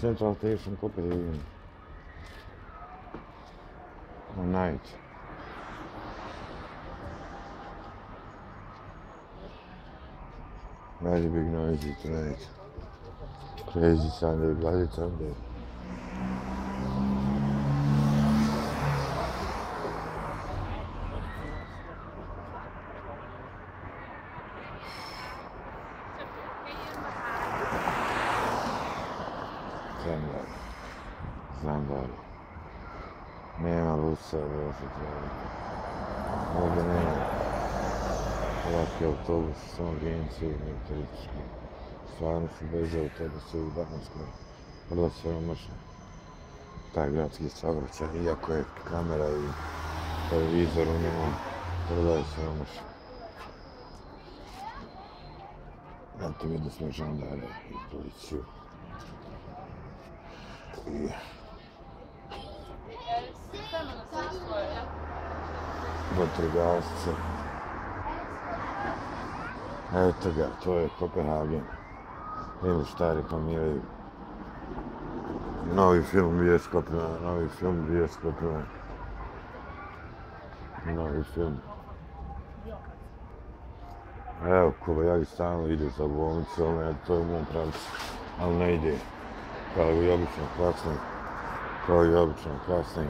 Central Station Copenhagen. One night. Very big noisy tonight. Crazy Sunday, bloody Sunday. Zandar. Nema busa, ovdje nema ovakve autobus, samo agencije i turistički. Stvarno su bez autobusa u Danskoj. Vrlo siromašno. Taj gradski saobraćaj, iako je kamera i televizor u njemu, vrlo je siromašno. Znate, vidio smo žandare i policiju. I vatrogasce. Eto ga, to je Kopenhagen. Ili šta reklamiraju. Novi film bioskopima, novi film. Evo, Kobajagi stalno ide za bolnicu, ali to je u mom pravcu. Ali ne ide. Kao i obično kasni.